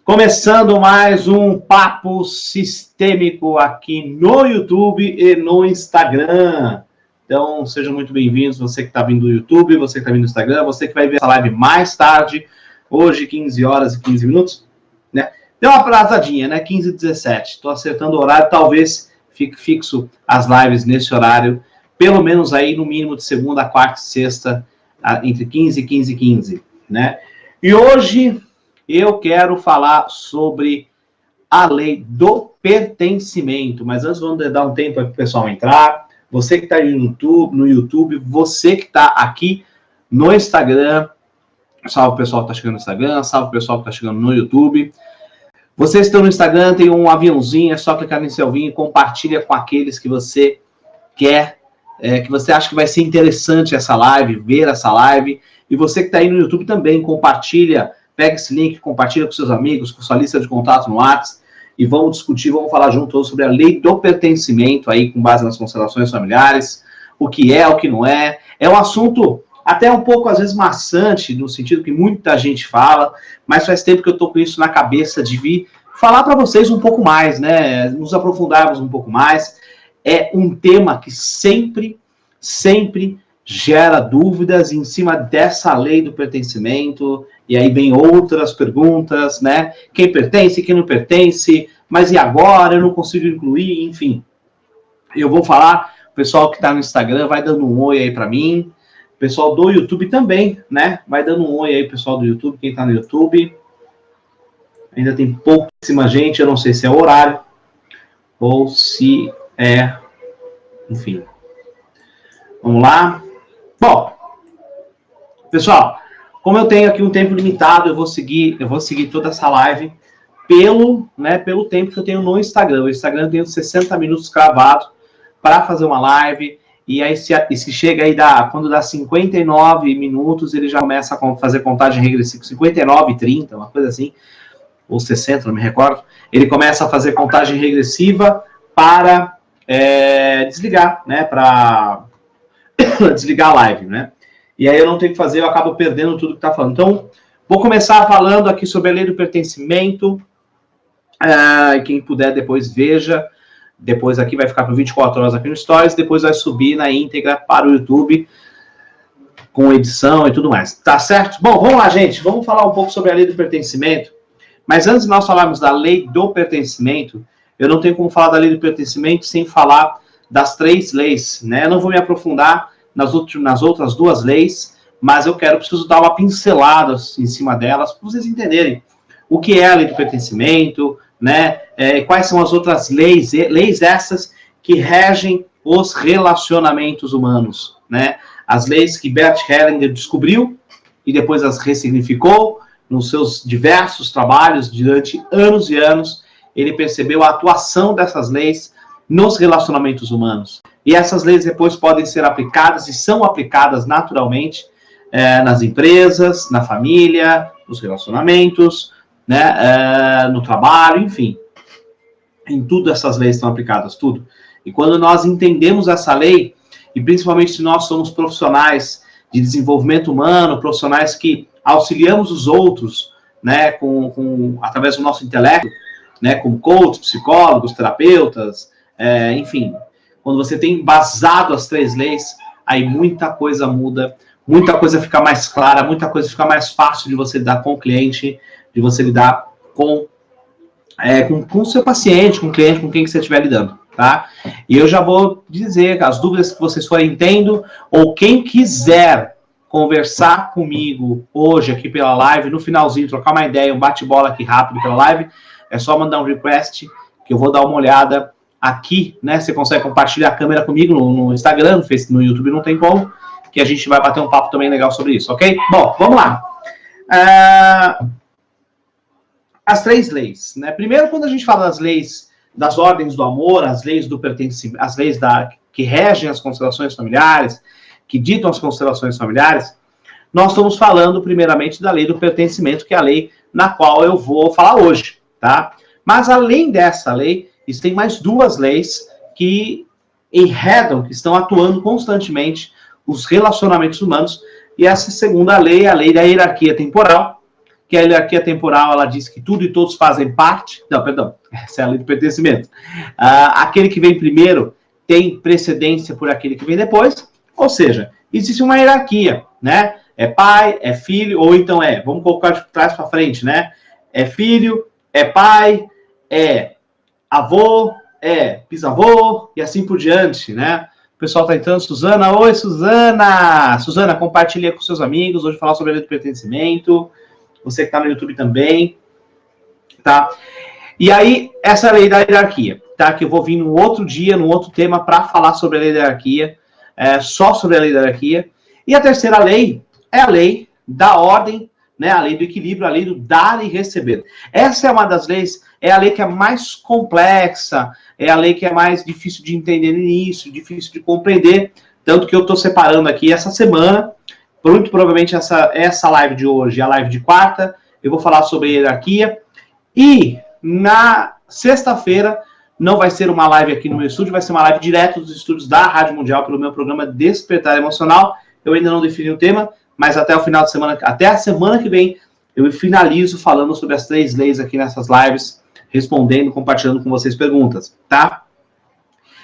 Começando mais um Papo Sistêmico aqui no YouTube e no Instagram. Então, sejam muito bem-vindos, você que está vindo do YouTube, você que está vindo do Instagram, você que vai ver essa live mais tarde, hoje, 15 horas e 15 minutos, né? Deu uma atrasadinha, né? 15 e 17. Estou acertando o horário, talvez fique fixo as lives nesse horário, pelo menos aí no mínimo de segunda, quarta e sexta, entre 15 e 15 e 15, né? E hoje eu quero falar sobre a lei do pertencimento, mas antes vamos dar um tempo para o pessoal entrar. Você que está aí no YouTube, você que está aqui no Instagram, salve o pessoal que está chegando no Instagram, salve o pessoal que está chegando no YouTube. Vocês que estão no Instagram, tem um aviãozinho, é só clicar nesse avião e compartilha com aqueles que você quer, que você acha que vai ser interessante essa live, ver essa live. E você que está aí no YouTube também, compartilha. Pega esse link, compartilha com seus amigos, com sua lista de contatos no WhatsApp e vamos discutir, vamos falar juntos sobre a lei do pertencimento aí com base nas constelações familiares, o que é, o que não é. É um assunto até um pouco, às vezes, maçante, no sentido que muita gente fala, mas faz tempo que eu estou com isso na cabeça de vir falar para vocês um pouco mais, né? Nos aprofundarmos um pouco mais. É um tema que sempre gera dúvidas em cima dessa lei do pertencimento, e aí vem outras perguntas, né? Quem pertence, quem não pertence, mas e agora? Eu não consigo incluir, enfim. Eu vou falar, o pessoal que está no Instagram vai dando um oi aí para mim, o pessoal do YouTube também, né? Vai dando um oi aí, pessoal do YouTube, quem está no YouTube. Ainda tem pouquíssima gente, eu não sei se é horário, ou se é, enfim. Vamos lá. Bom, pessoal, como eu tenho aqui um tempo limitado, eu vou seguir toda essa live pelo tempo que eu tenho no Instagram. O Instagram tem 60 minutos gravados para fazer uma live, e aí se chega aí, quando dá 59 minutos, ele já começa a fazer contagem regressiva, 59 e 30, uma coisa assim, ou 60, não me recordo. Ele começa a fazer contagem regressiva para desligar, né, para desligar a live, né? E aí eu não tenho que fazer, eu acabo perdendo tudo que está falando. Então, vou começar falando aqui sobre a lei do pertencimento. Quem puder depois veja. Depois aqui vai ficar por 24 horas aqui no Stories. Depois vai subir na íntegra para o YouTube com edição e tudo mais. Tá certo? Bom, vamos lá, gente. Vamos falar um pouco sobre a lei do pertencimento. Mas antes de nós falarmos da lei do pertencimento, eu não tenho como falar da lei do pertencimento sem falar das 3 leis, né? Eu não vou me aprofundar nas outras 2 leis, mas eu preciso dar uma pincelada em cima delas, para vocês entenderem o que é a lei do pertencimento, né? Quais são as outras leis essas que regem os relacionamentos humanos, né? As leis que Bert Hellinger descobriu e depois as ressignificou nos seus diversos trabalhos durante anos e anos. Ele percebeu a atuação dessas leis nos relacionamentos humanos. E essas leis depois podem ser aplicadas e são aplicadas naturalmente nas empresas, na família, nos relacionamentos, né, no trabalho, enfim. Em tudo essas leis estão aplicadas, tudo. E quando nós entendemos essa lei, e principalmente se nós somos profissionais de desenvolvimento humano, profissionais que auxiliamos os outros, né, através do nosso intelecto, né, como coaches, psicólogos, terapeutas, enfim, quando você tem embasado as 3 leis, aí muita coisa muda, muita coisa fica mais clara, muita coisa fica mais fácil de você lidar com o cliente, de você lidar com o seu paciente, com o cliente, com quem que você estiver lidando, tá? E eu já vou dizer, as dúvidas que vocês forem tendo, ou quem quiser conversar comigo hoje aqui pela live, no finalzinho, trocar uma ideia, um bate-bola aqui rápido pela live, é só mandar um request, que eu vou dar uma olhada aqui, né? Você consegue compartilhar a câmera comigo no Instagram, no Facebook, no YouTube não tem como, que a gente vai bater um papo também legal sobre isso, ok? Bom, vamos lá. As 3 leis, né? Primeiro, quando a gente fala das leis das ordens do amor, as leis do pertencimento, as leis que regem as constelações familiares, que ditam as constelações familiares, nós estamos falando primeiramente da lei do pertencimento, que é a lei na qual eu vou falar hoje, tá? Mas além dessa lei, existem mais 2 leis que enredam, que estão atuando constantemente os relacionamentos humanos, e essa segunda lei é a lei da hierarquia temporal, que a hierarquia temporal, ela diz que tudo e todos fazem parte. Não, perdão, essa é a lei do pertencimento. Aquele que vem primeiro tem precedência por aquele que vem depois, ou seja, existe uma hierarquia, né? É pai, é filho, ou então vamos colocar de trás para frente, né? É filho, é pai, é avô, é bisavô, e assim por diante, né? O pessoal tá entrando, Suzana. Oi, Suzana! Suzana, compartilha com seus amigos, hoje falar sobre a lei do pertencimento. Você que tá no YouTube também, tá? E aí, essa é a lei da hierarquia, tá? Que eu vou vir num outro dia, num outro tema, para falar sobre a lei da hierarquia, só sobre a lei da hierarquia. E a terceira lei é a lei da ordem, né? A lei do equilíbrio, a lei do dar e receber. Essa é uma das leis, é a lei que é mais complexa, é a lei que é mais difícil de entender no início, difícil de compreender, tanto que eu estou separando aqui essa semana, muito provavelmente essa live de hoje e a live de quarta, eu vou falar sobre hierarquia, e na sexta-feira não vai ser uma live aqui no meu estúdio, vai ser uma live direto dos estúdios da Rádio Mundial pelo meu programa Despertar Emocional. Eu ainda não defini o tema, mas até o final de semana, até a semana que vem, eu finalizo falando sobre as 3 leis aqui nessas lives, respondendo, compartilhando com vocês perguntas, tá?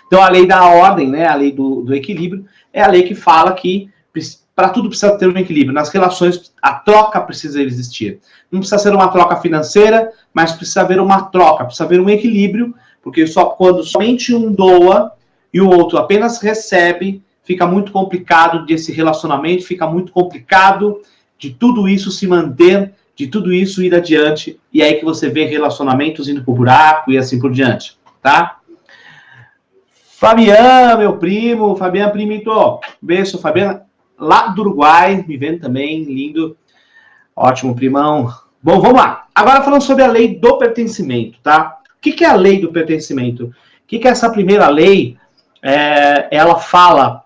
Então, a lei da ordem, né, a lei do equilíbrio, é a lei que fala que para tudo precisa ter um equilíbrio. Nas relações, a troca precisa existir. Não precisa ser uma troca financeira, mas precisa haver uma troca, precisa haver um equilíbrio, porque quando somente um doa e o outro apenas recebe, fica muito complicado desse relacionamento, fica muito complicado de tudo isso se manter, de tudo isso ir adiante, e aí que você vê relacionamentos indo pro buraco e assim por diante, tá? Fabiano, meu primo, Fabiano Primito, beijo, Fabiano, lá do Uruguai, me vendo também, lindo, ótimo, primão. Bom, vamos lá. Agora falando sobre a lei do pertencimento, tá? O que é a lei do pertencimento? O que é essa primeira lei? Ela fala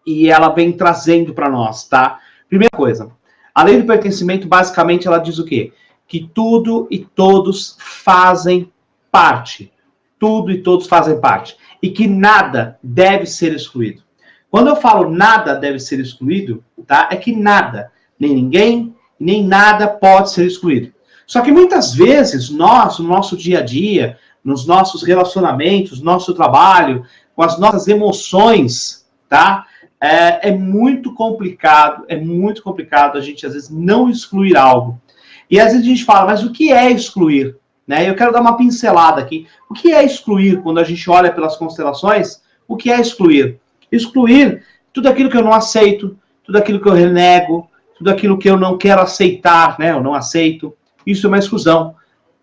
e ela vem trazendo para nós, tá? Primeira coisa, a lei do pertencimento, basicamente, ela diz o quê? Que tudo e todos fazem parte. Tudo e todos fazem parte. E que nada deve ser excluído. Quando eu falo nada deve ser excluído, tá? É que nada, nem ninguém, nem nada pode ser excluído. Só que muitas vezes nós, no nosso dia a dia, nos nossos relacionamentos, no nosso trabalho, com as nossas emoções, tá? É muito complicado a gente às vezes não excluir algo. E às vezes a gente fala, mas o que é excluir? Né? Eu quero dar uma pincelada aqui. O que é excluir quando a gente olha pelas constelações? O que é excluir? Excluir tudo aquilo que eu não aceito, tudo aquilo que eu renego, tudo aquilo que eu não quero aceitar, né? Eu não aceito. Isso é uma exclusão.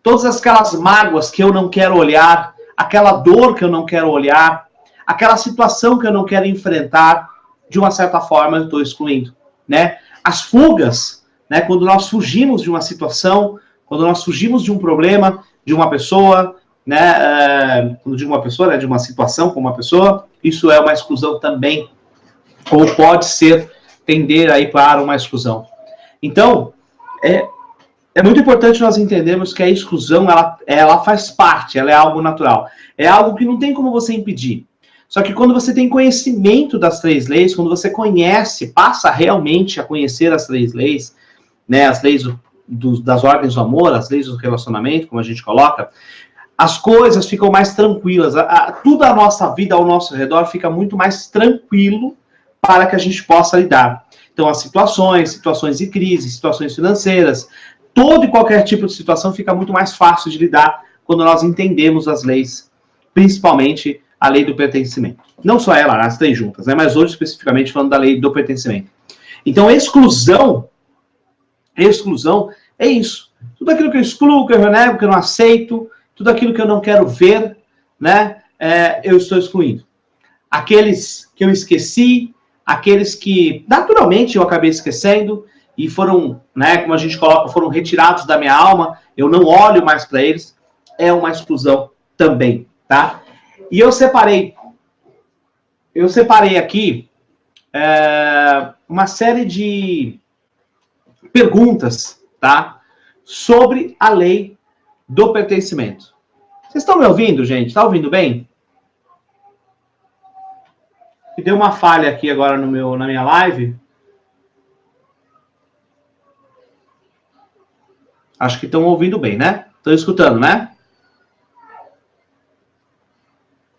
Todas aquelas mágoas que eu não quero olhar, aquela dor que eu não quero olhar, aquela situação que eu não quero enfrentar, de uma certa forma eu estou excluindo, né? As fugas, né? Quando nós fugimos de uma situação, quando nós fugimos de um problema, de uma pessoa, né? Quando digo uma pessoa, né? De uma situação com uma pessoa, isso é uma exclusão também, ou pode ser tender aí para uma exclusão. Então, é muito importante nós entendermos que a exclusão, ela faz parte, ela é algo natural. É algo que não tem como você impedir. Só que quando você tem conhecimento das 3 leis, quando você conhece, passa realmente a conhecer as 3 leis, né, as leis das ordens do amor, as leis do relacionamento, como a gente coloca, as coisas ficam mais tranquilas. Tudo a nossa vida ao nosso redor fica muito mais tranquilo para que a gente possa lidar. Então, as situações de crise, situações financeiras, todo e qualquer tipo de situação fica muito mais fácil de lidar quando nós entendemos as leis, principalmente a lei do pertencimento. Não só ela, as 3 juntas, né? Mas hoje especificamente falando da lei do pertencimento. Então, exclusão é isso. Tudo aquilo que eu excluo, que eu renego, que eu não aceito, tudo aquilo que eu não quero ver, né? Eu estou excluindo. Aqueles que eu esqueci, aqueles que naturalmente eu acabei esquecendo e foram, né, como a gente coloca, foram retirados da minha alma, eu não olho mais para eles, é uma exclusão também, tá? E eu separei aqui uma série de perguntas, tá? Sobre a lei do pertencimento. Vocês estão me ouvindo, gente? Está ouvindo bem? Deu uma falha aqui agora na minha live. Acho que estão ouvindo bem, né? Estão escutando, né?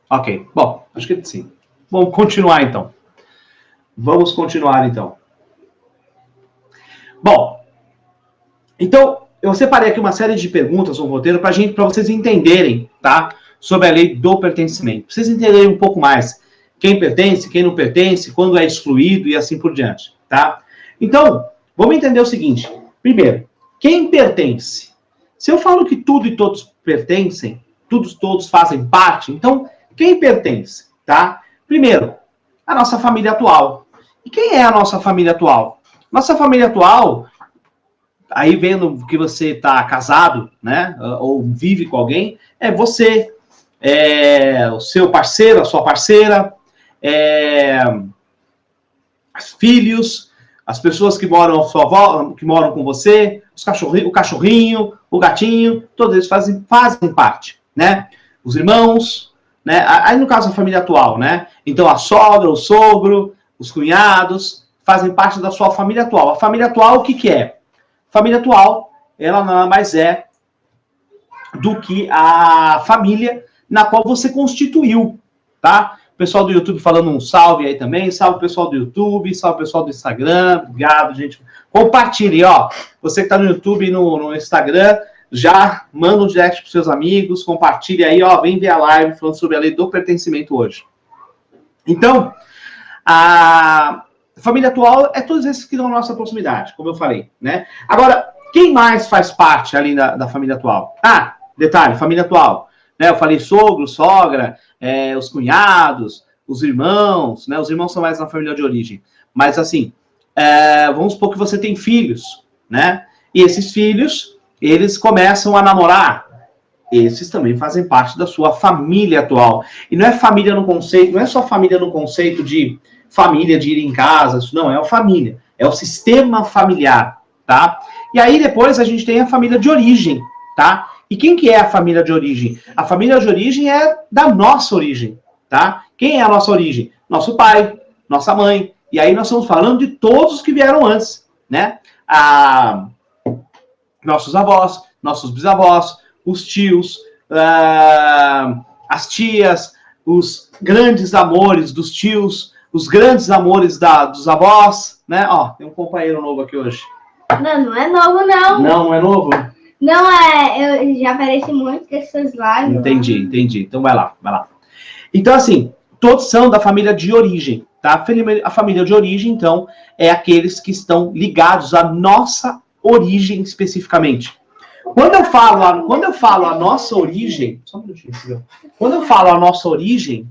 Ok, bom, acho que sim. Vamos continuar, então. Vamos continuar, então. Bom, então, eu separei aqui uma série de perguntas no roteiro para vocês entenderem, tá? Sobre a lei do pertencimento. Pra vocês entenderem um pouco mais quem pertence, quem não pertence, quando é excluído e assim por diante, tá? Então, vamos entender o seguinte. Primeiro, quem pertence? Se eu falo que tudo e todos pertencem, todos fazem parte, então, quem pertence, tá? Primeiro, a nossa família atual. E quem é a nossa família atual? Nossa família atual, aí vendo que você está casado, né, ou vive com alguém, é você, o seu parceiro, a sua parceira, os filhos, as pessoas que moram que moram com você, o cachorrinho, o gatinho, todos eles fazem parte, né? Os irmãos, né? Aí no caso a família atual, né? Então a sogra, o sogro, os cunhados fazem parte da sua família atual. A família atual o que é? A família atual, ela nada mais é do que a família na qual você constituiu, tá? O pessoal do YouTube falando um salve aí também, salve o pessoal do YouTube, salve o pessoal do Instagram, obrigado, gente. Compartilhe, ó, você que tá no YouTube e no Instagram, já manda um direct pros seus amigos, compartilhe aí, ó, vem ver a live falando sobre a lei do pertencimento hoje. Então, a família atual é todos esses que estão na nossa proximidade, como eu falei, né? Agora, quem mais faz parte ali da família atual? Ah, detalhe, família atual. Né? Eu falei sogro, sogra, os cunhados, os irmãos, né? Os irmãos são mais na família de origem. Mas, assim, vamos supor que você tem filhos, né? E esses filhos, eles começam a namorar. Esses também fazem parte da sua família atual. E não é família no conceito, não é só família no conceito de família, de ir em casa, isso não, é a família. É o sistema familiar, tá? E aí depois a gente tem a família de origem, tá? E quem que é a família de origem? A família de origem é da nossa origem, tá? Quem é a nossa origem? Nosso pai, nossa mãe. E aí nós estamos falando de todos os que vieram antes, né? Nossos avós, nossos bisavós, os tios, as tias, os grandes amores dos tios, os grandes amores dos avós, né? Ó, tem um companheiro novo aqui hoje. Não é novo, não. Não é novo? Não, eu já apareci muito com essas lives. Entendi. Então vai lá. Então, assim, todos são da família de origem, tá? A família de origem, então, é aqueles que estão ligados à nossa origem especificamente. Quando eu falo a nossa origem, só um minutinho, filho. Quando eu falo a nossa origem,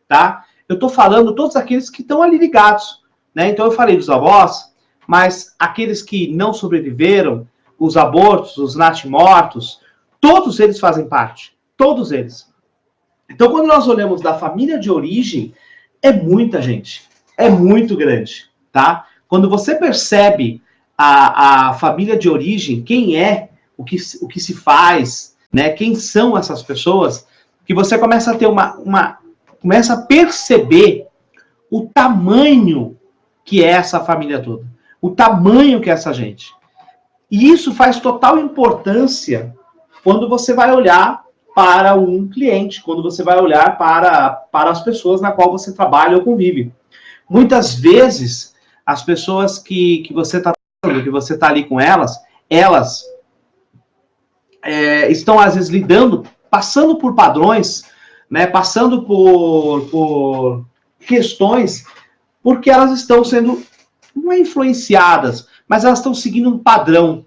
tá? Eu tô falando todos aqueles que estão ali ligados, né? Então eu falei dos avós, mas aqueles que não sobreviveram, os abortos, os natimortos, todos eles fazem parte. Todos eles. Então, quando nós olhamos da família de origem, é muita gente. É muito grande, tá? Quando você percebe a família de origem, quem é, o que se faz, né? Quem são essas pessoas, que você começa a ter começa a perceber o tamanho que é essa família toda. O tamanho que é essa gente. E isso faz total importância quando você vai olhar para um cliente, quando você vai olhar para as pessoas na qual você trabalha ou convive. Muitas vezes, as pessoas que você está ali com elas estão, às vezes, passando por padrões, né, passando por questões, porque elas estão sendo, não é influenciadas, mas elas estão seguindo um padrão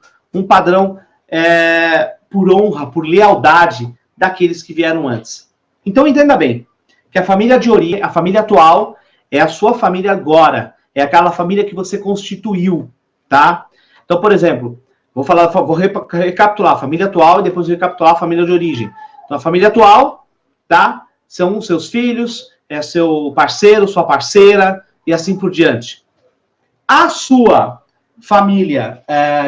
por honra, por lealdade daqueles que vieram antes. Então entenda bem, que a família de origem, a família atual, é a sua família agora, é aquela família que você constituiu, tá? Então, por exemplo, vou recapitular a família atual e depois recapitular a família de origem. Então, a família atual, tá? São os seus filhos, é seu parceiro, sua parceira e assim por diante. A sua família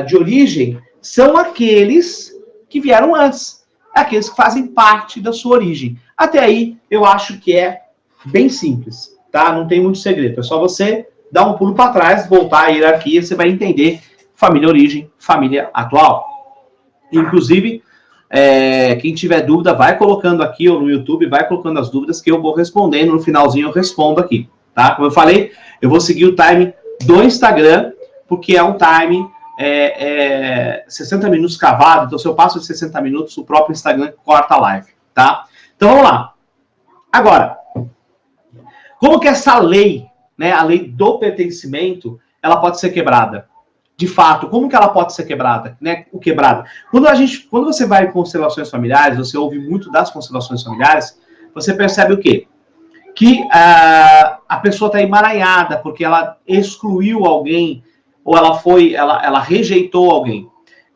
de origem são aqueles que vieram antes, aqueles que fazem parte da sua origem. Até aí, eu acho que é bem simples, tá? Não tem muito segredo, é só você dar um pulo para trás, voltar à hierarquia, você vai entender família origem, família atual. Inclusive, quem tiver dúvida, vai colocando aqui ou no YouTube, vai colocando as dúvidas que eu vou respondendo. No finalzinho eu respondo aqui, tá? Como eu falei, eu vou seguir o time do Instagram, porque é um time 60 minutos cavado. Então, se eu passo de 60 minutos, o próprio Instagram corta a live, tá? Então, vamos lá. Agora, como que essa lei, né, a lei do pertencimento, ela pode ser quebrada? De fato, como que ela pode ser quebrada, né? Quando você vai em constelações familiares, você ouve muito das constelações familiares, você percebe o quê? Que a pessoa está emaranhada porque ela excluiu alguém ou ela rejeitou alguém.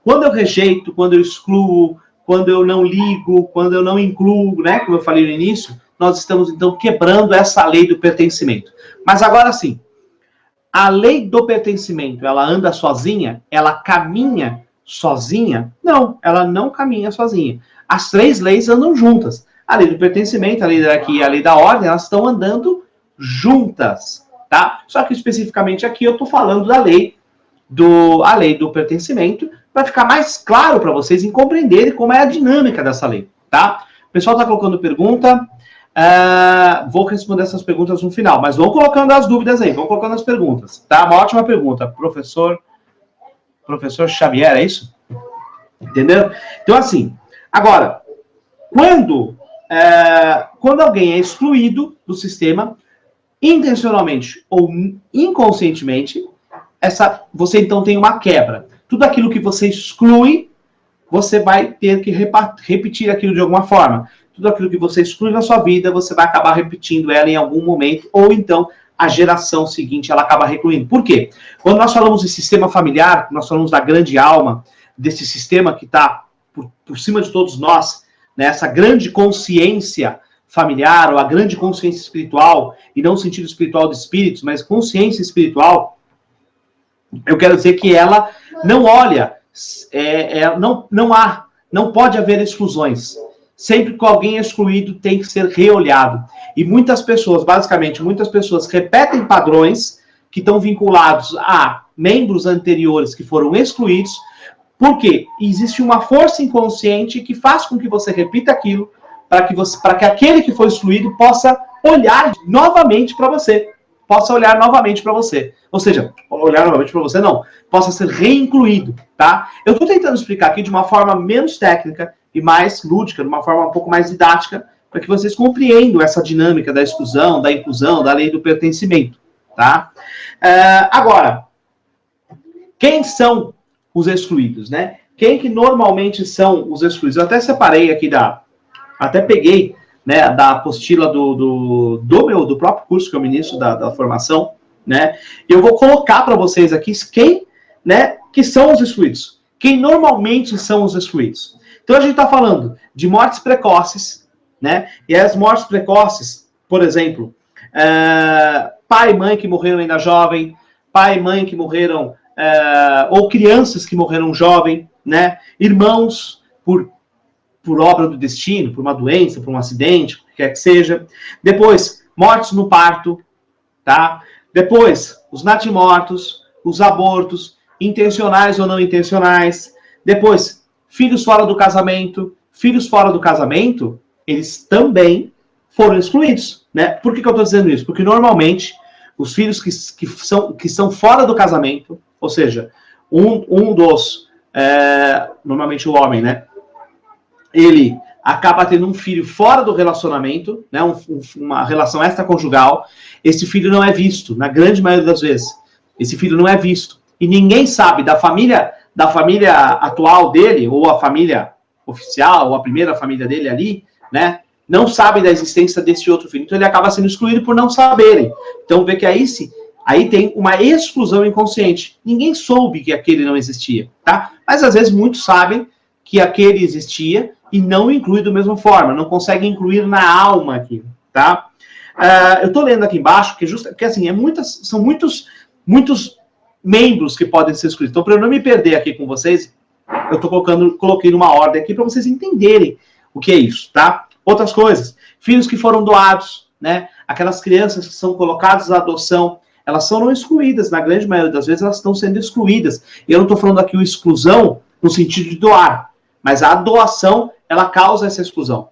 Quando eu rejeito, quando eu excluo, quando eu não ligo, quando eu não incluo, né? Como eu falei no início, nós estamos então quebrando essa lei do pertencimento. Mas agora sim, a lei do pertencimento, ela anda sozinha? Ela caminha sozinha? Não, ela não caminha sozinha. As três leis andam juntas. A lei do pertencimento, a lei da hierarquia e a lei da ordem, elas estão andando juntas, tá? Só que especificamente aqui eu estou falando da lei do pertencimento, para ficar mais claro para vocês em compreenderem como é a dinâmica dessa lei, tá? O pessoal está colocando pergunta. Vou responder essas perguntas no final, mas vão colocando as dúvidas aí, vão colocando as perguntas, tá? Uma ótima pergunta, professor Xavier, é isso? Entendeu? Então, assim, agora, quando alguém é excluído do sistema, intencionalmente ou inconscientemente, você então tem uma quebra. Tudo aquilo que você exclui, você vai ter que repetir aquilo de alguma forma. Tudo aquilo que você exclui na sua vida, você vai acabar repetindo ela em algum momento, ou então a geração seguinte ela acaba recluindo. Por quê? Quando nós falamos de sistema familiar, nós falamos da grande alma, desse sistema que está por cima de todos nós, né, essa grande consciência familiar, ou a grande consciência espiritual, e não o sentido espiritual de espíritos, mas consciência espiritual, eu quero dizer que ela não olha, não pode haver exclusões. Sempre que alguém é excluído, tem que ser reolhado. E muitas pessoas repetem padrões que estão vinculados a membros anteriores que foram excluídos, porque existe uma força inconsciente que faz com que você repita aquilo, para que aquele que foi excluído possa olhar novamente para você. Ou seja, olhar novamente para você não, possa ser reincluído, tá? Eu estou tentando explicar aqui de uma forma menos técnica e mais lúdica, de uma forma um pouco mais didática, para que vocês compreendam essa dinâmica da exclusão, da inclusão, da lei do pertencimento, tá? Agora, quem são os excluídos, né? Quem que normalmente são os excluídos? Eu até separei aqui até peguei, né, da apostila do próprio curso que eu ministro da formação, né? E eu vou colocar para vocês aqui quem, né, que são os excluídos. Quem normalmente são os excluídos. Então a gente está falando de mortes precoces, né? E as mortes precoces, por exemplo, pai e mãe que morreram ainda jovem, pai e mãe que morreram, ou crianças que morreram jovem, né? Irmãos por obra do destino, por uma doença, por um acidente, o que quer que seja. Depois, mortes no parto, tá? Depois, os natimortos, os abortos, intencionais ou não intencionais. Depois, filhos fora do casamento. Filhos fora do casamento, eles também foram excluídos, né? Por que eu estou dizendo isso? Porque, normalmente, os filhos que são fora do casamento, ou seja, normalmente o homem, né? Ele acaba tendo um filho fora do relacionamento, né, uma relação extraconjugal. Esse filho não é visto, na grande maioria das vezes. Esse filho não é visto. E ninguém sabe da família atual dele, ou a família oficial, ou a primeira família dele ali, né, não sabe da existência desse outro filho. Então ele acaba sendo excluído por não saberem. Então vê que aí tem uma exclusão inconsciente. Ninguém soube que aquele não existia, tá? Mas às vezes muitos sabem que aquele existia e não inclui da mesma forma, não consegue incluir na alma aqui, tá? Eu tô lendo aqui embaixo, que assim, são muitos membros que podem ser excluídos. Então, para eu não me perder aqui com vocês, eu coloquei numa ordem aqui para vocês entenderem o que é isso, tá? Outras coisas, filhos que foram doados, né? Aquelas crianças que são colocadas à adoção, elas são não excluídas, na grande maioria das vezes elas estão sendo excluídas. E eu não estou falando aqui exclusão no sentido de doar, Mas a doação, ela causa essa exclusão,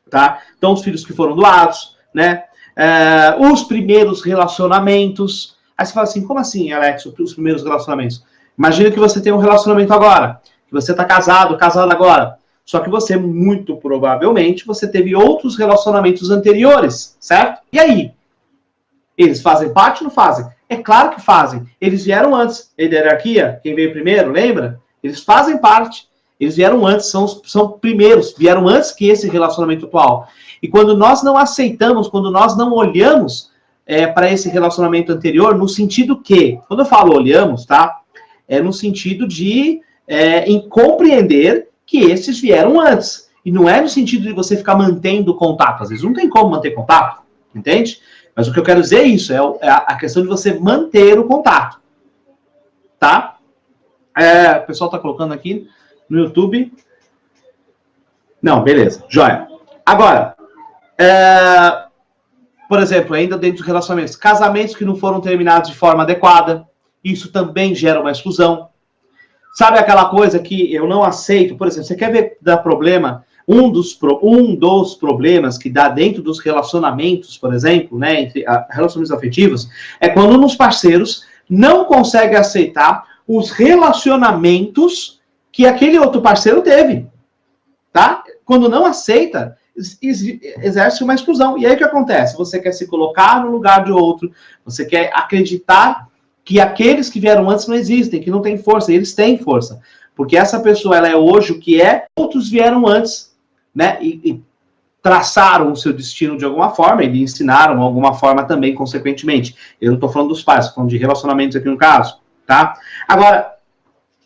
tá? Então, os filhos que foram doados, né? Os primeiros relacionamentos. Aí você fala assim, como assim, Alex, os primeiros relacionamentos? Imagina que você tem um relacionamento agora, que você está casado agora. Só que você, muito provavelmente, você teve outros relacionamentos anteriores, certo? E aí? Eles fazem parte ou não fazem? É claro que fazem. Eles vieram antes. A hierarquia, quem veio primeiro, lembra? Eles fazem parte. Eles vieram antes, são primeiros, vieram antes que esse relacionamento atual. E quando nós não aceitamos, quando nós não olhamos para esse relacionamento anterior, no sentido que, quando eu falo olhamos, tá? É no sentido de em compreender que esses vieram antes. E não é no sentido de você ficar mantendo contato. Às vezes não tem como manter contato, entende? Mas o que eu quero dizer é isso, é a questão de você manter o contato. Tá? O pessoal está colocando aqui no YouTube. Não, beleza, joia. Agora, por exemplo, ainda dentro dos relacionamentos, casamentos que não foram terminados de forma adequada, isso também gera uma exclusão. Sabe aquela coisa que eu não aceito? Por exemplo, você quer ver dar problema? Um dos problemas que dá dentro dos relacionamentos, por exemplo, né, entre relacionamentos afetivos, é quando um dos parceiros não consegue aceitar os relacionamentos que aquele outro parceiro teve, tá? Quando não aceita, exerce uma exclusão. E aí o que acontece? Você quer se colocar no lugar de outro, você quer acreditar que aqueles que vieram antes não existem, que não têm força, e eles têm força. Porque essa pessoa, ela é hoje o que é, outros vieram antes, né? E traçaram o seu destino de alguma forma, e lhe ensinaram de alguma forma também, consequentemente. Eu não estou falando dos pais, estou falando de relacionamentos aqui no caso, tá? Agora,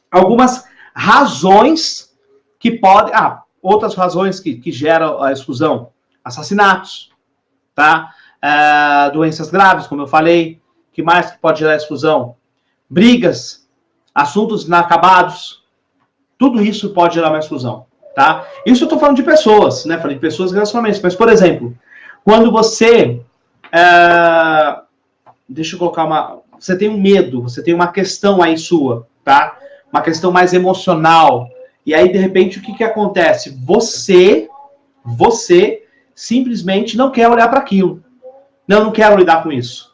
algumas razões que podem... outras razões que geram a exclusão. Assassinatos, tá? Doenças graves, como eu falei. Que mais que pode gerar exclusão? Brigas, assuntos inacabados. Tudo isso pode gerar uma exclusão, tá? Isso eu estou falando de pessoas, né? Falei de pessoas e relacionamentos. Mas, por exemplo, quando você... deixa eu colocar você tem um medo, você tem uma questão aí sua, tá? Uma questão mais emocional. E aí, de repente, o que acontece? Você simplesmente não quer olhar para aquilo. Não quero lidar com isso.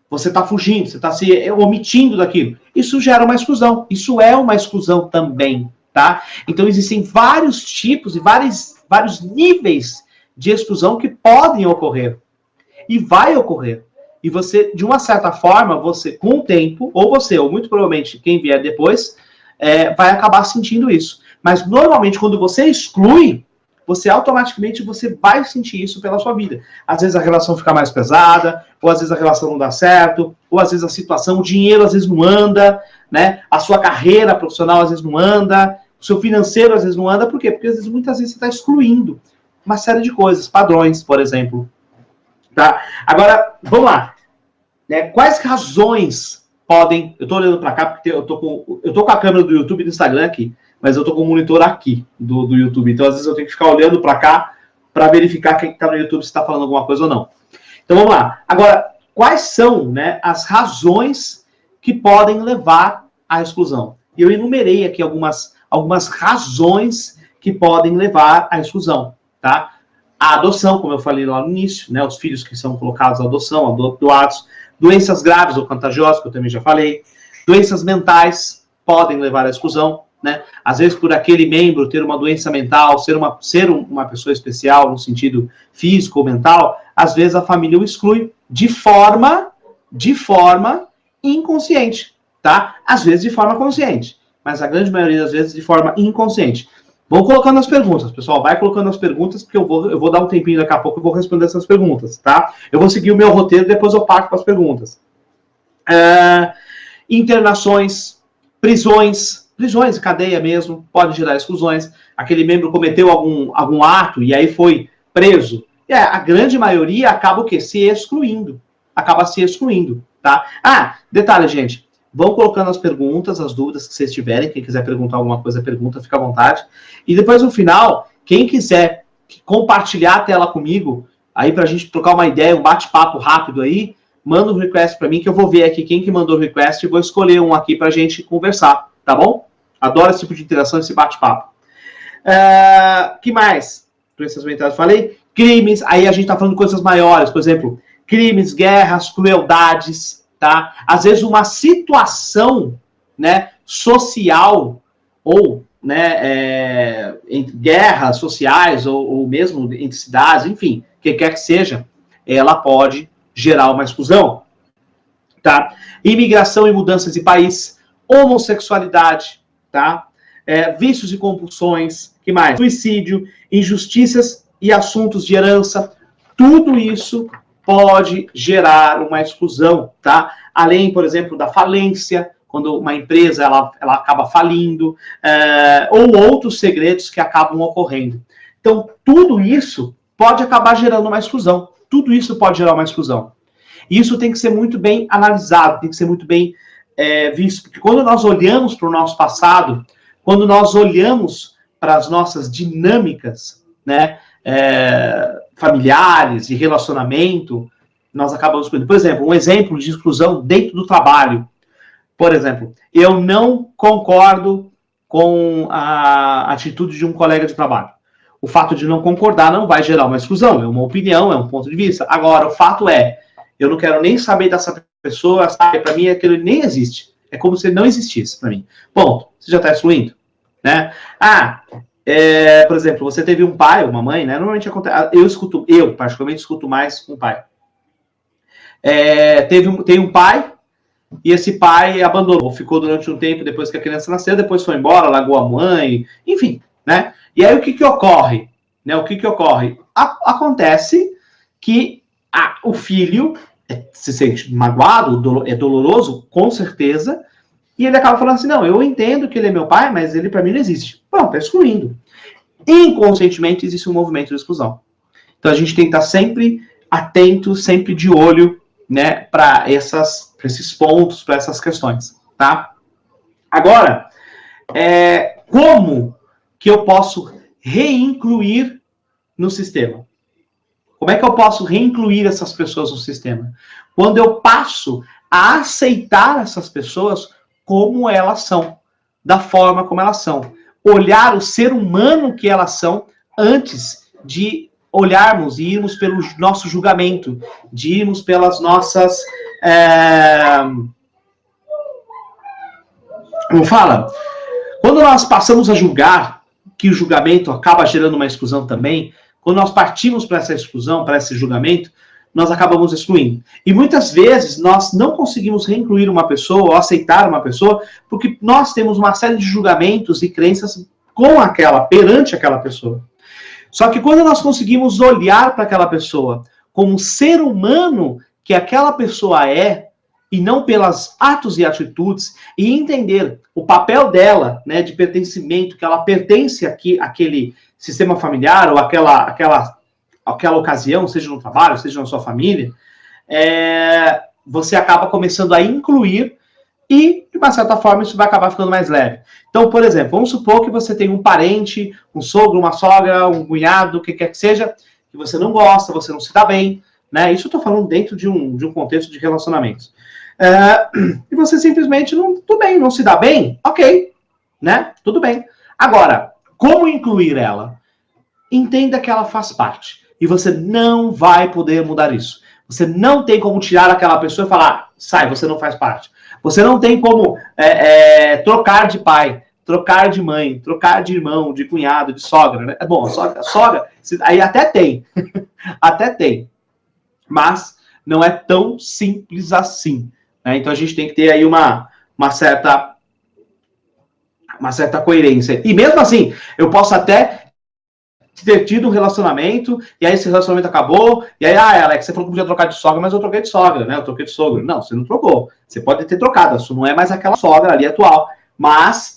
Você está fugindo, você está se omitindo daquilo. Isso gera uma exclusão. Isso é uma exclusão também, tá? Então, existem vários tipos e vários níveis de exclusão que podem ocorrer. E vai ocorrer. E você, de uma certa forma, você, com o tempo, ou muito provavelmente quem vier depois, vai acabar sentindo isso. Mas, normalmente, quando você exclui, você automaticamente vai sentir isso pela sua vida. Às vezes a relação fica mais pesada, ou às vezes a relação não dá certo, ou às vezes a situação, o dinheiro às vezes não anda, né? A sua carreira profissional às vezes não anda, o seu financeiro às vezes não anda. Por quê? Porque muitas vezes você está excluindo uma série de coisas, padrões, por exemplo. Tá? Agora, vamos lá. Né? Quais razões podem... Eu estou olhando para cá porque eu tô com a câmera do YouTube e do Instagram aqui, mas eu estou com o monitor aqui do YouTube. Então, às vezes, eu tenho que ficar olhando para cá para verificar quem está no YouTube se está falando alguma coisa ou não. Então, vamos lá. Agora, quais são, né, as razões que podem levar à exclusão? Eu enumerei aqui algumas razões que podem levar à exclusão, tá? A adoção, como eu falei lá no início, né, os filhos que são colocados à adoção, doados, doenças graves ou contagiosas, que eu também já falei, doenças mentais podem levar à exclusão, né? Às vezes, por aquele membro ter uma doença mental, ser uma pessoa especial no sentido físico ou mental, às vezes a família o exclui de forma inconsciente, tá? Às vezes de forma consciente, mas a grande maioria das vezes de forma inconsciente. Vão colocando as perguntas, pessoal. Vai colocando as perguntas, porque eu vou dar um tempinho daqui a pouco e vou responder essas perguntas, tá? Eu vou seguir o meu roteiro, depois eu parto para as perguntas. Internações, prisões de cadeia mesmo, podem gerar exclusões. Aquele membro cometeu algum ato e aí foi preso. A grande maioria acaba o quê? Acaba se excluindo, tá? Detalhe, gente. Vão colocando as perguntas, as dúvidas que vocês tiverem. Quem quiser perguntar alguma coisa, pergunta, fica à vontade. E depois, no final, quem quiser compartilhar a tela comigo, aí pra gente trocar uma ideia, um bate-papo rápido aí, manda um request pra mim, que eu vou ver aqui quem que mandou o request e vou escolher um aqui pra gente conversar, tá bom? Adoro esse tipo de interação, esse bate-papo. Que mais? Doenças mentais, falei. Crimes, aí a gente está falando de coisas maiores, por exemplo, crimes, guerras, crueldades, tá? Às vezes uma situação, né, social ou, né, entre guerras sociais ou mesmo entre cidades, enfim, o que quer que seja, ela pode gerar uma exclusão, tá? Imigração e mudanças de país, homossexualidade, tá? Vícios e compulsões, que mais? Suicídio, injustiças e assuntos de herança, tudo isso pode gerar uma exclusão, tá? Além, por exemplo, da falência, quando uma empresa ela acaba falindo, ou outros segredos que acabam ocorrendo. Então, tudo isso pode acabar gerando uma exclusão. Tudo isso pode gerar uma exclusão. E isso tem que ser muito bem analisado, tem que ser muito bem visto. Porque quando nós olhamos para o nosso passado, quando nós olhamos para as nossas dinâmicas, né, familiares, de relacionamento, nós acabamos com... Por exemplo, um exemplo de exclusão dentro do trabalho. Por exemplo, eu não concordo com a atitude de um colega de trabalho. O fato de não concordar não vai gerar uma exclusão, é uma opinião, é um ponto de vista. Agora, o fato é, eu não quero nem saber dessa pessoa, sabe? Para mim, aquilo nem existe. É como se ele não existisse para mim. Ponto. Você já está excluindo, né? Por exemplo, você teve um pai, uma mãe, né? Normalmente acontece. Eu particularmente escuto mais com o pai. Tem um pai e esse pai abandonou, ficou durante um tempo depois que a criança nasceu, depois foi embora, largou a mãe, enfim, né? E aí o que ocorre? Né? O que ocorre? Acontece que o filho se sente magoado, é doloroso, com certeza, e ele acaba falando assim, não, eu entendo que ele é meu pai, mas ele para mim não existe. Pronto, tá excluindo. Inconscientemente existe um movimento de exclusão. Então a gente tem que estar sempre atento, sempre de olho, né, para esses pontos, para essas questões, tá? Agora, como que eu posso reincluir no sistema? Como é que eu posso reincluir essas pessoas no sistema? Quando eu passo a aceitar essas pessoas como elas são, da forma como elas são. Olhar o ser humano que elas são antes de olharmos e irmos pelo nosso julgamento, de irmos pelas nossas... Como fala? Quando nós passamos a julgar, que o julgamento acaba gerando uma exclusão também, quando nós partimos para essa exclusão, para esse julgamento, nós acabamos excluindo. E muitas vezes nós não conseguimos reincluir uma pessoa ou aceitar uma pessoa porque nós temos uma série de julgamentos e crenças perante aquela pessoa. Só que quando nós conseguimos olhar para aquela pessoa como ser humano que aquela pessoa é, e não pelos atos e atitudes, e entender o papel dela, né, de pertencimento, que ela pertence àquele sistema familiar ou aquela ocasião, seja no trabalho, seja na sua família, você acaba começando a incluir e, de uma certa forma, isso vai acabar ficando mais leve. Então, por exemplo, vamos supor que você tem um parente, um sogro, uma sogra, um cunhado, o que quer que seja, que você não gosta, você não se dá bem, né? Isso eu estou falando dentro de um contexto de relacionamentos. E você simplesmente tudo bem, não se dá bem? Ok, né? Tudo bem. Agora, como incluir ela? Entenda que ela faz parte. E você não vai poder mudar isso. Você não tem como tirar aquela pessoa e falar, sai, você não faz parte. Você não tem como trocar de pai, trocar de mãe, trocar de irmão, de cunhado, de sogra, né? Bom, sogra aí até tem. Até tem. Mas não é tão simples assim. Né? Então a gente tem que ter aí uma certa coerência. E mesmo assim, eu posso até ter tido um relacionamento, e aí esse relacionamento acabou, e aí, Alex, você falou que podia trocar de sogra, mas eu troquei de sogra, né? Eu troquei de sogro. Não, você não trocou. Você pode ter trocado, isso não é mais aquela sogra ali atual. Mas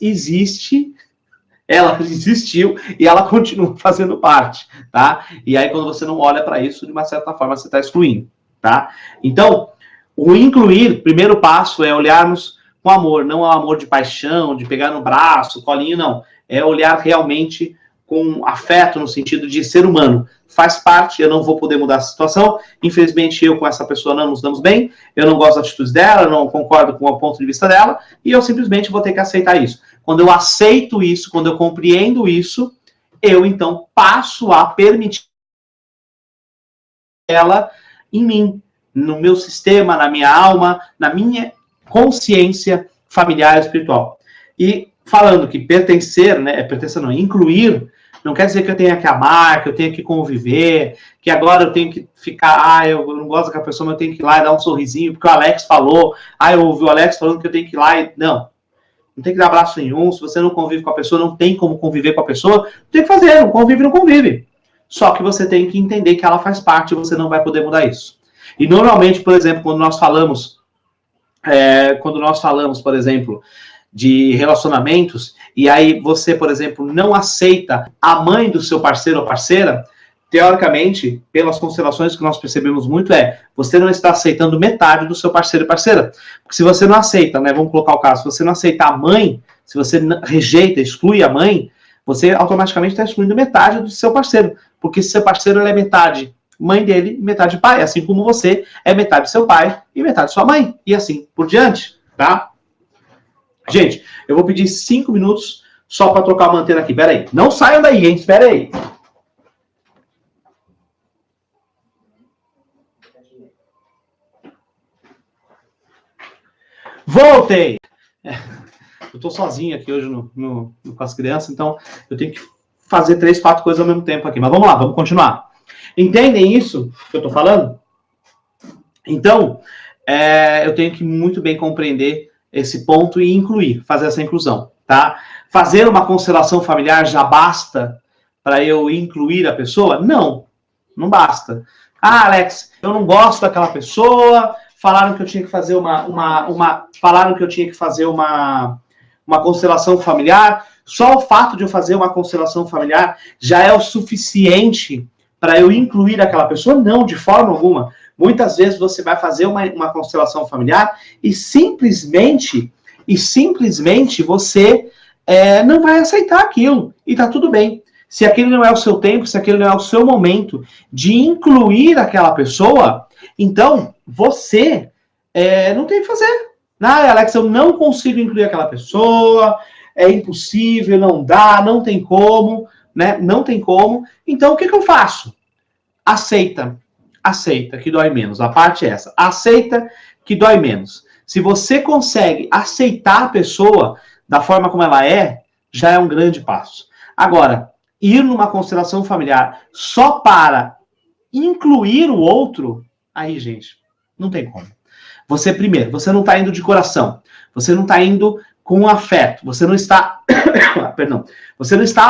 ela existiu e ela continua fazendo parte, tá? E aí, quando você não olha para isso, de uma certa forma, você está excluindo, tá? Então, o incluir, primeiro passo é olharmos com amor, não é um amor de paixão, de pegar no braço, colinho, não. É olhar realmente com afeto, no sentido de ser humano. Faz parte, eu não vou poder mudar a situação. Infelizmente, eu com essa pessoa não nos damos bem. Eu não gosto das atitudes dela, eu não concordo com o ponto de vista dela. E eu simplesmente vou ter que aceitar isso. Quando eu aceito isso, quando eu compreendo isso, eu então passo a permitir ela em mim, no meu sistema, na minha alma, na minha consciência familiar e espiritual. E falando que pertencer, né, pertencer não, incluir, não quer dizer que eu tenha que amar, que eu tenha que conviver, que agora eu tenho que ficar, eu não gosto daquela pessoa, mas eu tenho que ir lá e dar um sorrisinho, porque o Alex falou, eu ouvi o Alex falando que eu tenho que ir lá e... Não tem que dar abraço nenhum, se você não convive com a pessoa, não tem como conviver com a pessoa, não tem que fazer, não convive, não convive. Só que você tem que entender que ela faz parte e você não vai poder mudar isso. E normalmente, por exemplo, quando nós falamos, por exemplo, de relacionamentos, e aí você, por exemplo, não aceita a mãe do seu parceiro ou parceira, teoricamente, pelas constelações que nós percebemos muito, você não está aceitando metade do seu parceiro e parceira. Porque se você não aceita, né, vamos colocar o caso, se você não aceita a mãe, se você rejeita, exclui a mãe, você automaticamente está excluindo metade do seu parceiro. Porque seu parceiro é metade mãe dele e metade pai, assim como você é metade seu pai e metade sua mãe. E assim por diante, tá? Gente, eu vou pedir 5 minutos só para trocar uma antena aqui. Pera aí. Não saiam daí, hein? Espera aí. Voltei! Eu tô sozinho aqui hoje com as crianças, então eu tenho que fazer 3, 4 coisas ao mesmo tempo aqui. Mas vamos lá, vamos continuar. Entendem isso que eu tô falando? Então, eu tenho que muito bem compreender esse ponto e incluir, fazer essa inclusão, tá? Fazer uma constelação familiar já basta para eu incluir a pessoa? Não, não basta. Alex, eu não gosto daquela pessoa, falaram que eu tinha que fazer uma constelação familiar. Só o fato de eu fazer uma constelação familiar já é o suficiente para eu incluir aquela pessoa? Não, de forma alguma. Muitas vezes você vai fazer uma constelação familiar e simplesmente você não vai aceitar aquilo. E tá tudo bem. Se aquele não é o seu tempo, se aquele não é o seu momento de incluir aquela pessoa, então você não tem que fazer. Alex, eu não consigo incluir aquela pessoa, é impossível, não dá, não tem como, né? Não tem como. Então, o que eu faço? Aceita, que dói menos. A parte é essa. Aceita que dói menos. Se você consegue aceitar a pessoa da forma como ela já é um grande passo. Agora, ir numa constelação familiar só para incluir o outro, aí, gente, não tem como. Você, primeiro, você não está indo de coração. Você não está indo com afeto. Você não está... Perdão. Você não está